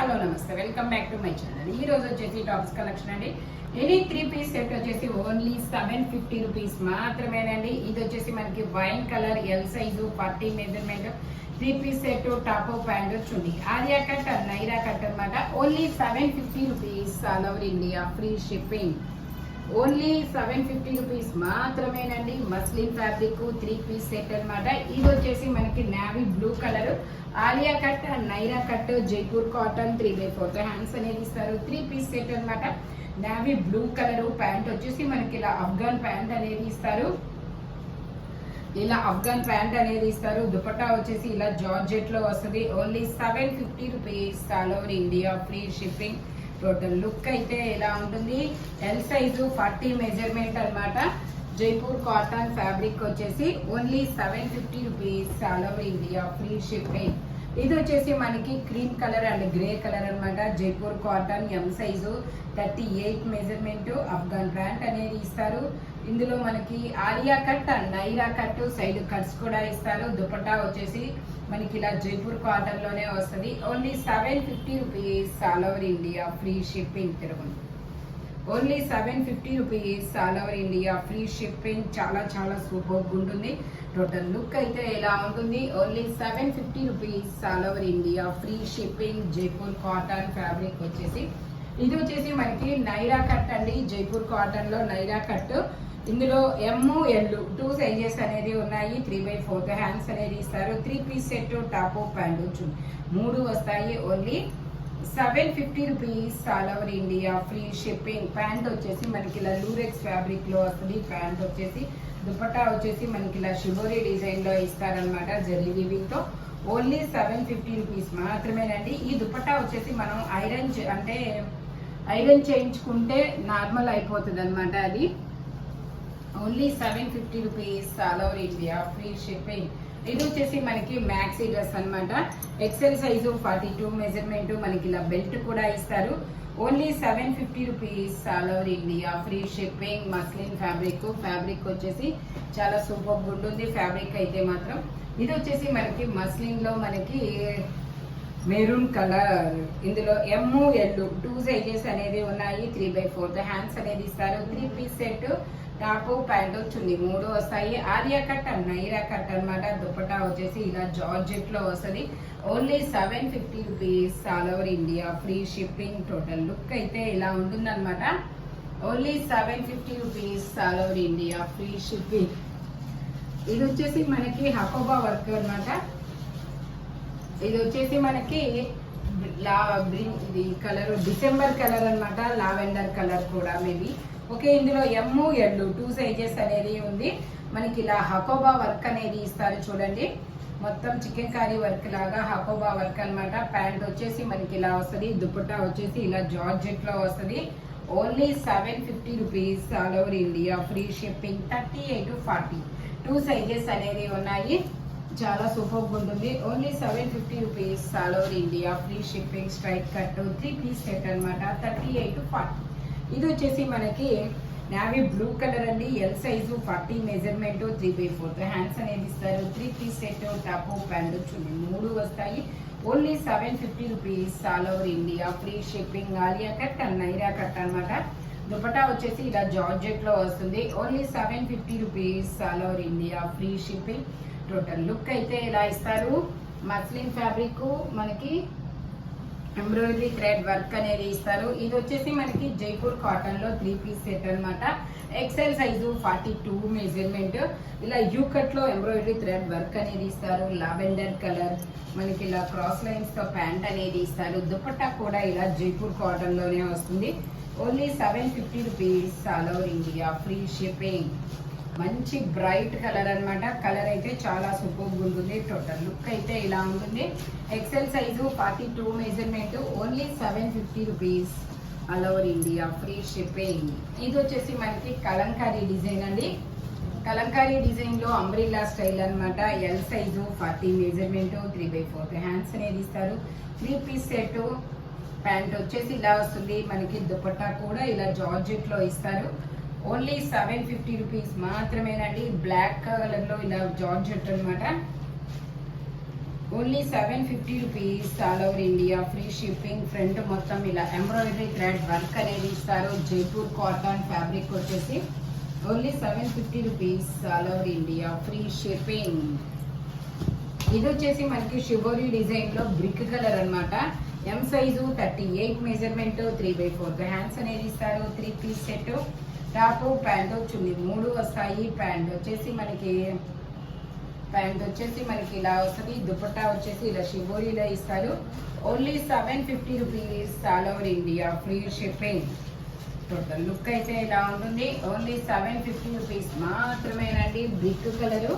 Hello నమస్తే, welcome back to my channel. ఈ రోజు వచ్చేసి టాప్స్ కలెక్షన్ అండి. ఎనీ 3 పీస్ సెట్ వచ్చేసి ఓన్లీ 750 రూపీస్ మాత్రమేనండి. ఇది వచ్చేసి మనకి wine colour, L size, 40 measurement, 3 piece set, top pant, chunni, Alia cut, Naira cut అన్నమాట. Only 750 rupees, all over India, free shipping. Only 750 rupees మాత్రమేనండి. మస్లిన్ ఫ్యాబ్రిక్ 3 పీస్ సెట్ అన్నమాట. ఇది వచ్చేసి మనకి navy blue colour, Alia cut, Naira cut, Jaipur cotton 3/4 hands అనేది ఇస్తారు. 3 piece set అన్నమాట. Navy blue colour, pant వచ్చేసి మనకి ఇలా అఫ్ఘాన్ ప్యాంట్ అనేది ఇస్తారు. ఇలా అఫ్ఘాన్ ప్యాంట్ అనేది ఇస్తారు. దుపట్టా వచ్చేసి ఇలా జార్జెట్ లో వస్తుంది. Only 750 rupees, all over India, free shipping. Total look అయితే ఇలా ఉంటుంది. ఎల్ సైజు, 40 మెజర్మెంట్ అన్నమాట. జైపూర్ కాటన్ ఫ్యాబ్రిక్ వచ్చేసి only 750 rupees, all over India, free shipping. ఇది వచ్చేసి మనకి cream colour and grey colour అన్నమాట. Jaipur cotton, M size, 38 measurement, Afghan pant అనేది ఇస్తారు. ఇందులో మనకి Alia cut, Naira cut, side cuts కూడా ఇస్తారు. దుపట్టా వచ్చేసి మనకి ఇలా జైపూర్ కాటన్ లోనే వస్తుంది. Only 750 rupees, all over India, free shipping. తిరగండి. Only 750 rupees, all over India, free shipping. చాలా చాలా సూపర్ ఉంటుంది. టోటల్ లుక్ అయితే ఇలా ఉంటుంది. Only 750 rupees, all over India, free shipping. Jaipur cotton fabric వచ్చేసి ఇది వచ్చేసి మనకి నైరా కట్ అండి. జైపూర్ కాటన్ లో నైరా కట్. ఇందులో ఎమ్, ఎల్ 2 సైజెస్ అనేది ఉన్నాయి. 3/4 హ్యాండ్స్ అనేది ఇస్తారు. 3 పీస్ సెట్, టాప్ ప్యాంట్, 3 వస్తాయి. Only 750 rupees, all over India, free shipping. Pant వచ్చేసి మనకి ఇలా లూరెక్స్ ఫ్యాబ్రిక్ లో వస్తుంది. ప్యాంట్ వచ్చేసి దుపట్టా వచ్చేసి మనకి ఇలా షిబోరీ డిజైన్ లో ఇస్తారనమాట, జరీ వీవింగ్ తో. ఓన్లీ 750 రూపీస్ మాత్రమేనండి. ఈ దుపట్టా వచ్చేసి మనం ఐరన్ చేయించుకుంటే నార్మల్ అయిపోతుంది అనమాట. అది only 750 rupees, all over India, free shipping. ఇది వచ్చేసి మనకి మ్యాక్సీ డ్రెస్ అనమాట. ఎక్సెల్ సైజు, 42 మెజర్మెంట్, మనకి ఇలా బెల్ట్ కూడా ఇస్తారు. Only 750 rupees, all over India, free shipping. Muslin fabric వచ్చేసి చాలా సూపర్ ఉంటుంది ఫ్యాబ్రిక్ అయితే మాత్రం. ఇది వచ్చేసి మనకి మస్లిన్ లో మనకి మెరూన్ కలర్. ఇందులో ఎమ్, ఎల్ 2 సైజెస్ అనేది ఉన్నాయి. 3/4 హ్యాండ్స్ అనేది ఇస్తారు. 3 piece set, top pant, chunni, 3 వస్తాయి. ఆలియా కట్, నైరా కట్ అన్నమాట. దుపట్టా వచ్చేసి ఇలా జార్జెట్ లో వస్తుంది. Only 750 rupees, all over India, free shipping. Total look అయితే ఇలా ఉంటుంది అనమాట. Only 750 rupees, all over India, free shipping. ఇది వచ్చేసి మనకి హకోబా వర్క్ అన్నమాట. ఇది వచ్చేసి మనకి ఇది కలర్ డిసెంబర్ కలర్ అన్నమాట. లావెండర్ కలర్ కూడా మేబీ. ఓకే, ఇందులో ఎమ్, ఎల్ 2 సైజెస్ అనేది ఉంది. మనకి ఇలా హకోబా వర్క్ అనేది ఇస్తారు చూడండి. మొత్తం చికెన్ కర్రీ వర్క్ లాగా హకోబా వర్క్ అన్నమాట. ప్యాంట్ వచ్చేసి మనకి ఇలా వస్తుంది. దుపట్టా వచ్చేసి ఇలా జార్జెట్ లో వస్తుంది. Only 750 rupees, all over India, free shipping. 38 to 40 2 sizes అనేది ఉన్నాయి. చాలా సూపర్ ఉంటుంది. Only 750 rupees, all over India, free shipping. Straight cut 3 piece set అనమాట. 38 to 40. ఇది వచ్చేసి మనకి నావీ బ్లూ కలర్ అండి. ఎల్ సైజు, 40 మెజర్మెంట్, 3/4 హ్యాండ్స్ అనేది ఇస్తారు. 3 piece set, top pant, chunni, 3 వస్తాయి. Only 750 rupees, all over India, free shipping. Alia cut, Naira cut అనమాట. దుపట్టా వచ్చేసి ఇలా జార్జెట్ లో వస్తుంది. Only 750 rupees, all over India, free shipping. Total look అయితే ఇలా ఇస్తారు. మస్లిన్ ఫ్యాబ్రిక్, మనకి ఎంబ్రాయిడరీ థ్రెడ్ వర్క్ అనేది ఇస్తారు. ఇది వచ్చేసి మనకి జైపూర్ కాటన్ లో 3 పీస్ సెట్ అనమాట. XL size, 42 measurement. ఇలా యూ కట్ లో ఎంబ్రాయిడరీ థ్రెడ్ వర్క్ అనేది ఇస్తారు. లావెండర్ కలర్, మనకి ఇలా క్రాస్ లైన్స్ తో ప్యాంట్ అనేది ఇస్తారు. దుపట్టా కూడా ఇలా జైపూర్ కాటన్ లోనే వస్తుంది. Only 750 rupees, all over India, free shipping. మంచి బ్రైట్ కలర్ అన్నమాట. కలర్ అయితే చాలా సూపర్ ఉంటుంది. టోటల్ లుక్ అయితే ఇలా ఉంటుంది. XL size, 42 measurement. Only 750 rupees, all over India, free shipping. ఇది వచ్చేసి మనకి కలంకారీ డిజైన్ అండి. కలంకారీ డిజైన్ లో అంబ్రిల్లా స్టైల్ అన్నమాట. ఎల్ సైజు, 40 మెజర్మెంట్, 3/4 హ్యాండ్స్ అనేది ఇస్తారు. 3 పీస్ సెట్. ప్యాంట్ వచ్చేసి ఇలా వస్తుంది. మనకి దుపట్టా కూడా ఇలా జార్జెట్ లో ఇస్తారు. ఓన్లీ 750 రూపీస్ మాత్రమేనండి. బ్లాక్ కలర్ లో ఇలా జార్జెట్ అనమాట. Only 750 rupees all over India, free shipping. Front మొత్తం ఇలా ఎంబ్రాయిడరీ థ్రెడ్ వర్క్ అనేది ఇస్తారు. జైపూర్ కాటన్ ఫ్యాబ్రిక్ వచ్చేసి only 750 rupees all over India, free shipping. ఇది వచ్చేసి మనకి షిబోరి డిజైన్ లో బ్రిక్ కలర్ అన్నమాట. ఎం సైజు 38 మెజర్మెంట్, 3/4 హ్యాండ్స్ అనేది ఇస్తారు. 3 piece set, top pant chunni 3 వస్తాయి. ప్యాంట్ వచ్చేసి మనకి ఇలా వస్తుంది. దుపట్టా వచ్చేసి ఇలా షిబోరిలో ఇస్తారు. Only 750 rupees all over India, free shipping. Total look అయితే ఇలా ఉంటుంది. ఓన్లీ 750 రూపీస్ మాత్రమేనండి. Brick colour.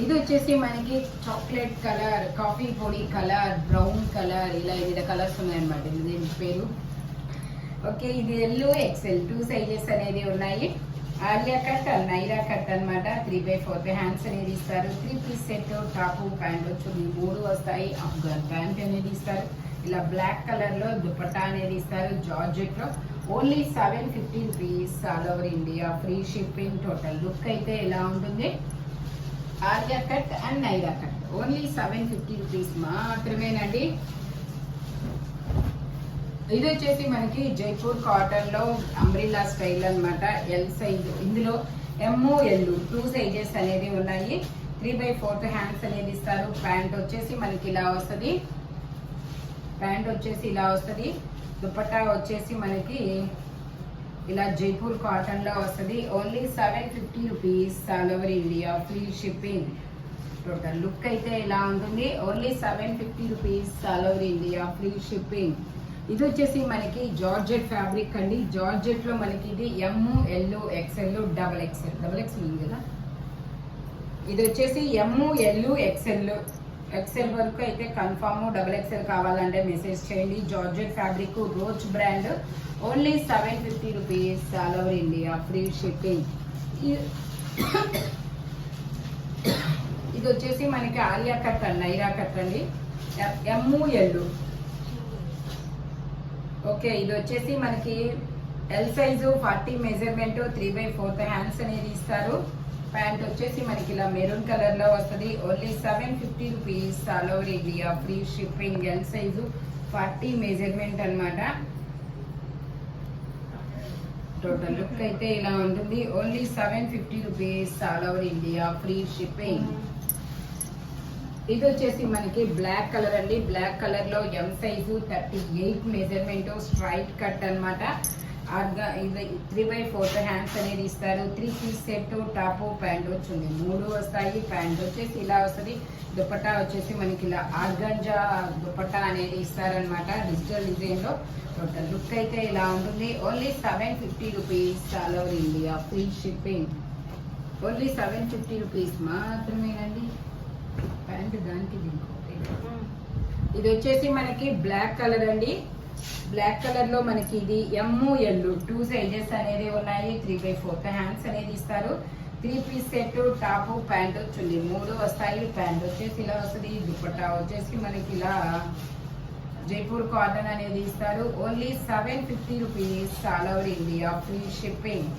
ఇది వచ్చేసి మనకి చాక్లెట్ కలర్, కాఫీ పొడి కలర్, బ్రౌన్ కలర్, ఇలా వివిధ కలర్స్ ఉన్నాయన్నమాట. దీని పేరు ఓకే. ఇది ఎల్లో ఎక్సెల్ 2 సైజెస్ అనేది ఉన్నాయి. ఆలియా కట్, నైరా కట్ అనమాట. 3/4 హ్యాండ్స్ అనేది ఇస్తారు. 3 piece set, top pant chunni 3 వస్తాయి. అఫ్ఘాన్ ప్యాంట్ అనేది ఇస్తారు. ఇలా బ్లాక్ కలర్ లో దుపట్టా అనేది ఇస్తారు. జార్జెట్ లో only 750 rupees all over India, free shipping. Total look అయితే ఇలా ఉంటుంది. Alia cut and Naira cut only 750 rupees మాత్రమేనండి. ఇది వచ్చేసి మనకి జైపూర్ కాటన్ లో అంబ్రిల్లా స్టైల్ అన్నమాట. L size. ఇందులో ML 2 సైజెస్ అనేది ఉన్నాయి. 3/4 హ్యాండ్స్ అనేది ఇస్తారు. ప్యాంట్ వచ్చేసి మనకి ఇలా వస్తుంది. దుపట్టా వచ్చేసి మనకి ఇలా జైపూర్ కాటన్ లో వస్తుంది. Only 750 rupees all over India, free shipping. Total look అయితే ఇలా ఉంటుంది. Only 750 rupees all over India, free shipping. ఇది వచ్చేసి మనకి జార్జెట్ ఫ్యాబ్రిక్ అండి. జార్జెట్ లో మనకి ఇది ML, XL, XXL ఉంది కదా. ఇది వచ్చేసి ML, XL వరకు అయితే కన్ఫామ్. XXL కావాలంటే మెసేజ్ చేయండి. Georgette fabric, rose brand. Only 750 rupees all over India, free shipping. ఇది వచ్చేసి మనకి ఆలియా కట్, నైరా కట్ అండి. ML okay. ఇది వచ్చేసి మనకి ఎల్ సైజు 40 మెజర్మెంట్, 3/4 హ్యాండ్స్ అనేది ఇస్తారు. ప్యాంట్ వచ్చేసి మనకి ఇలా మెరూన్ కలర్ లో వస్తుంది. Only 750 rupees all over India, free shipping. L size 40 measurement అన్నమాట. టోటల్ లుక్ అయితే ఇలా ఉంటుంది. Only 750 rupees all over India, free shipping. ఇది వచ్చేసి మనకి బ్లాక్ కలర్ అండి. బ్లాక్ కలర్ లో ఎం సైజు 38 మెజర్మెంట్, స్ట్రైట్ కట్ అనమాట. 3/4 హ్యాండ్స్ అనేది ఇస్తారు. 3 పీస్ సెట్, టాప్ ప్యాంట్ వచ్చింది 3 వస్తాయి. ప్యాంట్ వచ్చేసి ఇలా వస్తుంది. దుపట్టా వచ్చేసి మనకి ఇలా ఆర్గంజా దుపట్టా అనేది ఇస్తారనమాట, డిజిటల్ డిజైన్ లో. టోటల్ లుక్ అయితే ఇలా ఉంటుంది. Only 750 rupees all over India, free shipping. Only 750 rupees మాత్రమేనండి. ప్యాంట్ దానికి ఇది వచ్చేసి మనకి బ్లాక్ కలర్ అండి. బ్లాక్ కలర్ లో మనకి ఇది ML 2 సైజెస్ అనేది ఉన్నాయి. 3/4 హ్యాండ్స్ అనేది ఇస్తారు. 3 piece set, top pant chunni 3 వస్తాయి. ప్యాంట్ వచ్చేసి ఇలా వస్తుంది. దుపట్టా వచ్చేసి మనకి ఇలా జైపూర్ కాటన్ అనేది ఇస్తారు. Only 750 rupees all over India, free shipping.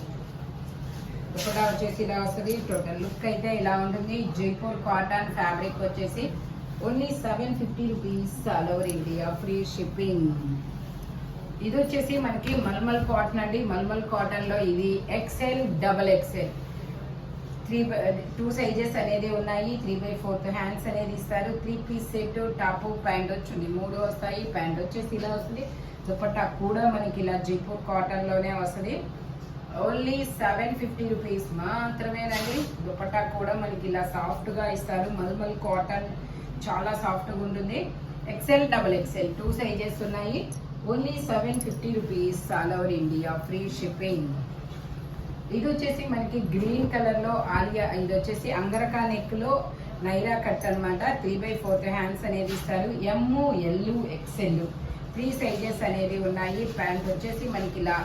Dupatta వచ్చేసి ఇలా వస్తుంది. టోటల్ లుక్ అయితే ఇలా ఉంటుంది. జైపూర్ కాటన్ ఫ్యాబ్రిక్ వచ్చేసి only 750 rupees all over India, free shipping. ఇది వచ్చేసి మనకి మల్మల్ కాటన్ అండి. మల్మల్ కాటన్ లో ఇది XL, XXL 2 సైజెస్ అనేది ఉన్నాయి. 3/4 హ్యాండ్స్ అనేది ఇస్తారు. 3 పీస్ సెట్, టాప్ ప్యాంట్ వచ్చింది 3 వస్తాయి. ప్యాంట్ వచ్చేసి ఇలా వస్తుంది. దుపట్టా కూడా మనకి ఇలా జైపూర్ కాటన్ లోనే వస్తుంది. ఓన్లీ 750 రూపీస్ మాత్రమేనండి. దుపట్టా కూడా మనకి ఇలా సాఫ్ట్ గా ఇస్తారు. మల్మల్ కాటన్ చాలా సాఫ్ట్ గా ఉంటుంది. XL, XXL 2 సైజెస్ ఉన్నాయి. Only 750 rupees all over India, free shipping. ఇది వచ్చేసి మనకి గ్రీన్ కలర్ లో ఆలియా. ఇది వచ్చేసి అంగరకా నెక్ లో నైరా కట్ అనమాట. 3/4 హ్యాండ్స్ అనేది ఇస్తారు. ML, XL 3 సైజెస్ అనేది ఉన్నాయి. ప్యాంట్ వచ్చేసి మనకి ఇలా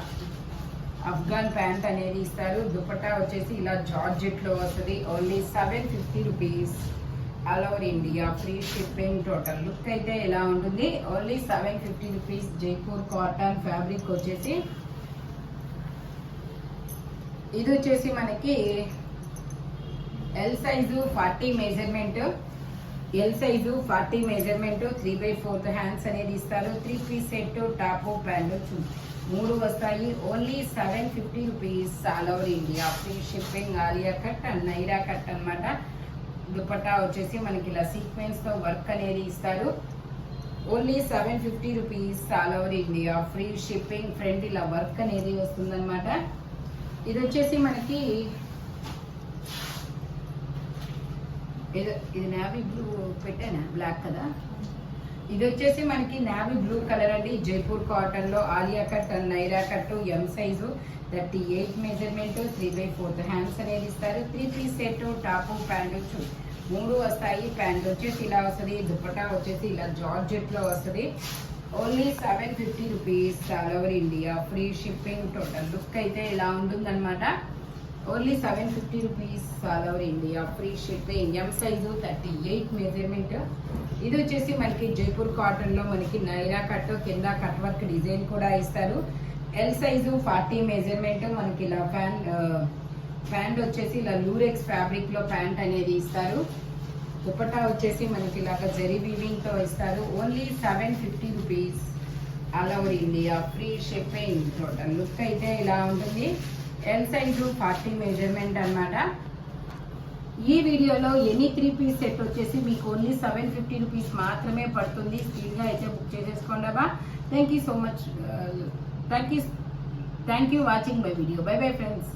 అఫ్ఘాన్ ప్యాంట్ అనేది ఇస్తారు. దుపట్టా వచ్చేసి ఇలా జార్జెట్ లో వస్తుంది. Only 750 rupees all over India, free shipping. Total look అయితే ఇలా ఉంటుంది. Only 750 rupees. Jaipur cotton fabric వచ్చేసి ఇది వచ్చేసి మనకి L size 40 measurement, L size 40 measurement 3/4 hands అనేది ఇస్తారు. 3 పీస్ సెట్ టాప్ ప్యాంట్ 3 వస్తాయి. Only 750 rupees all over India. Free shipping. Alia cut and Naira cut అన్నమాట. దుపట్టా వచ్చేసి మనకి ఇలా సీక్వెన్స్ తో వర్క్ అనేది ఇస్తారు. Only 750 rupees all over India. Free shipping. Front ఇలా వర్క్ అనేది వస్తుందన్నమాట. ఇది వచ్చేసి మనకి ఇది నావీ బ్లూ పెట్టానా, బ్లాక్ కదా. ఇది వచ్చేసి మనకి నావీ బ్లూ కలర్ అండి. జైపూర్ కాటన్ లో Alia cut and Naira cut M size 38 measurement 3/4 hands అనేది ఇస్తారు. 3 పీస్ సెట్ టాప్ ప్యాంట్ 3 వస్తాయి. ప్యాంట్ వచ్చేసి ఇలా వస్తుంది. దుపట్టా వచ్చేసి ఇలా జార్జెట్ లో వస్తుంది. Only 750 rupees all over India. Free shipping. Total look అయితే ఇలా ఉంటుందన్నమాట. Only 750 rupees all over India. Free shipping. ఎం సైజు 38 మెజర్మెంట్. ఇది వచ్చేసి మనకి జైపూర్ కాటన్ లో మనకి నైరా కట్ కింద కట్ వర్క్ డిజైన్ కూడా ఇస్తారు. L size 40 measurement. మనకి ఇలా ప్యాంట్ వచ్చేసి ఇలా లూరెక్స్ ఫ్యాబ్రిక్ లో ప్యాంట్ అనేది ఇస్తారు. దుపట్టా వచ్చేసి మనకి ఇలాగ జరీ వీవింగ్ తో ఇస్తారు. Only 750 rupees all over India. Free shipping. Total look అయితే ఇలా ఉంటుంది. ఎల్ సైజు 40 మెజర్మెంట్ అన్నమాట. ఈ వీడియోలో ఎనీ 3 పీస్ సెట్ వచ్చేసి మీకు ఓన్లీ 750 రూపీస్ మాత్రమే పడుతుంది. స్పీడ్ గా అయితే బుక్ చేసేసుకోండి. Thank you so much. Thank you watching my video. By bye friends.